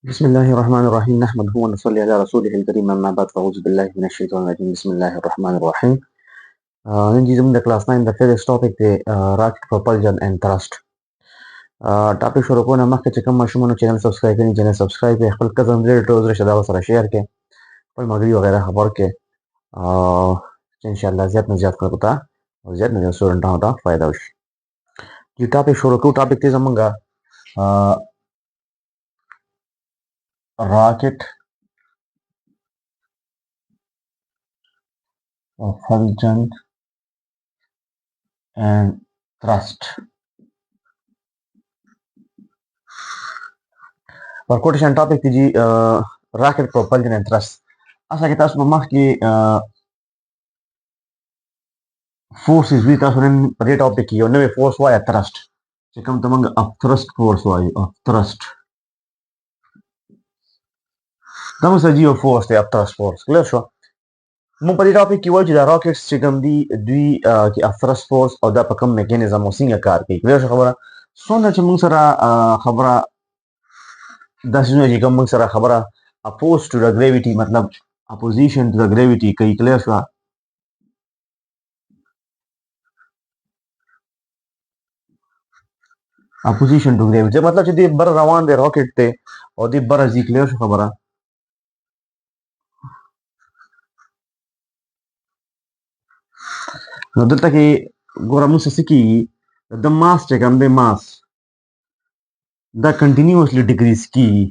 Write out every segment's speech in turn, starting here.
بسم الله الرحمن الرحيم نحمده ونصلي على رسوله الكريم أما بعد فأعوذ بالله من الشيطان الرجيم بسم الله الرحمن الرحيم نن چې زموږ د کلاس 9 د فزکس ټاپک دی راکټ پروپلشن اینڈ تھرست ټاپک شروع کوو نه مخکې چې کوم ماشومانو چینل سبسکرایب کړي چینل سبسکرایب کړئ خپل کزن ریلیټیوز رشته دار سره شیر کړئ خپل ملګري وغیره خبر کړئ چې انشاءالله زیات نه زیات خلکو ته او زیات نه زیات سټوډنټانو ته فایده وشي چې ټاپک شروع کوو ټاپک دی زموږ راکټ propulsion and thrust ورکوټیشن ټاپک دی جی راکټ پروپلشن اینڈ تھرست اصل کې تاسو په مخ کې فورسز وی تاسو نن په دې ټاپک کې یو نوې فورس وایي تھرست چې کوم ته موږ اپ تھرست فورس وایو اپ تھرست دا موږ سره یو فورس دی اپ تھرست فورس کلیر شو موږ په دې ټاپک کې وایو چې دا راکټس چې کوم دي دوی کې اپ تھرست فورس او دا په کوم میکانیزم او څنګه کار کوي کلیر شو خبره څونه چې موږ سره خبره دا څنګه چې کوم موږ سره خبره اپوز ټو د ګریویټي مطلب اپوزیشن ټو د ګریویټي کوي کلیر شو اپوزیشن ټو ګریویټي مطلب چې دې بر روان دی راکټ ته او دې بر ځي کلیر شو خبره نو دلته کې ګوره موږ څه کېږي د ماس چې کوم دی ماس دا کنټینیوسلی ډیکریز کېږي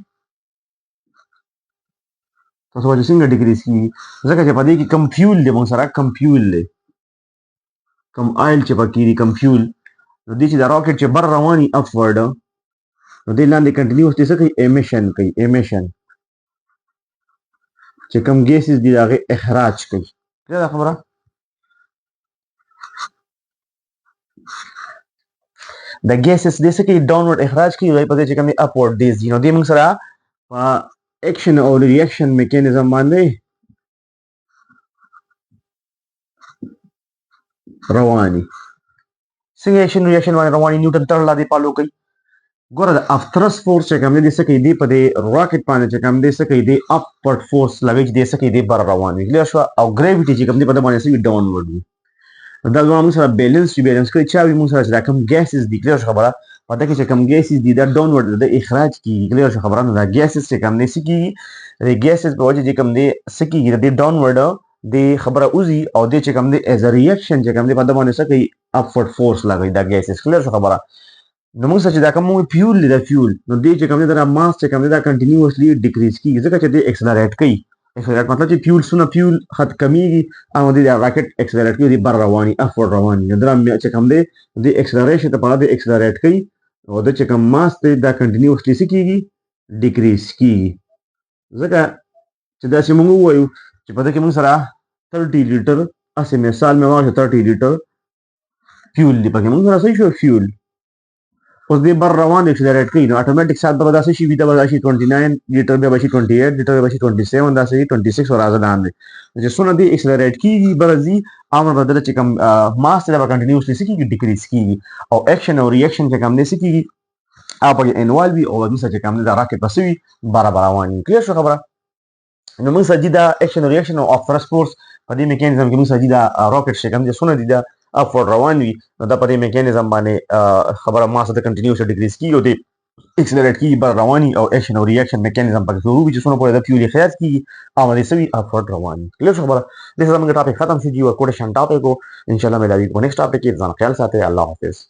تاسو وایي څنګه ډیکریز کېږي ځکه چې په دې کې کم فیول دی موږ سره کم فیول دی کم آیل چې پکې دي کم فیول نو دې چې دا راکټ چې بر رواني اپورډ نو دې لاندې کنټینیوسلی څه کوي ایمیشن کوي ایمیشن چې کم ګیسز دي د هغې اخراج کوي دا خبره د ګیسز دې څه کوي ډاونورډ اخراج کوي دوی په دې چې کوم دی اپورډ دې ځي نو دې موږ سره په ایکشن او ریاکشن میکانیزم باندې رواني څنګه ایکشن ریاکشن باندې رواني نیوټن تړل دی فالو کوي ګوره د اپ تھرست فورس چې کوم دی څه کوي دی په دې راکټ باندې چې کوم دی څه کوي دی اپورډ فورس لګي چې دی څه کوي دی بر روان وي کلیر شو او ګریویټي چې کوم دی په دې باندې څه ډاونورډ وي دا موږ سره بیلنس کوي چې موږ سره دا کم ګیسز دي کلیر شو خبره پته کې چې کم ګیسز دي دا ډاونورډ د اخراج کیږي کلیر شو خبره دا ګیسز چې کم دي سکی د ګیسز په وجه چې کم دي سکی د ډاونورډ د خبره اوزي او د چې کم دي از ا ریاکشن چې کم دي په دې باندې څه کوي اپورډ فورس لګي دا ګیسز کلیر شو خبره نو موږ چې دا کوم فیول دی دا فیول نو دې چې کوم دی دا ماس چې کوم دی دا کنټینیوسلی ډیکریز کیږي ځکه چې دې اکسلریټ کوي اکسلریټ مطلب چې فیول خط کمیږي او دې راکټ اکسلریټ کوي بر رواني افورډ رواني نو دا چې کوم دی دې اکسلریشن ته په اړه اکسلریټ کوي او د چې کوم ماس دی دا کنټینیوسلی څه کیږي ډیکریز کیږي ځکه چې دا چې موږ وایو چې په دې کې موږ سره 30 لیټر اسې مثال مې واخلو 30 لیټر فیول دی پکې موږ سره صحیح شو فیول اوس دې بر روان اکسلریټ کوي نو اتوماتیک سات به داسې شي دا به شي 29 لیټر به شي 28 لیټر به شي 27 داسې 26 اور ازدان دي چې څونه دې اکسلریټ کیږي برزي امر بدل چې کوم ماس دا کنټینیوسلی سکیږي ډیکریز کیږي او اکشن او ریاکشن چې کوم دې سکیږي اپ کې انوال وی او مثلا چې کوم دا راکټ پسوي برابر رواني کلیئر شو خبره نو موږ سجدا اکشن او ریاکشن او تھرست فورس په دې میکانیزم کې موږ سجدا راکټ چې کوم دې څونه دي دا اپورډ روان وي نو دا په دې میکانیزم باندې خبره ماس د کنټینیوس ډیکریز کیږي او د اکسلریټ کیږي بر رواني او ایکشن او ریاکشن میکانیزم پکې شروع وي چې څونه پورې د فیول اخراج کیږي او د سوي اپورډ رواني کلیئر خبره دغه زموږ ټاپک ختم شي دی ورکوټیشن ټاپک کو ان شاء الله ملاوي کو نیکسټ ټاپک کې ځان خیال ساتئ الله حافظ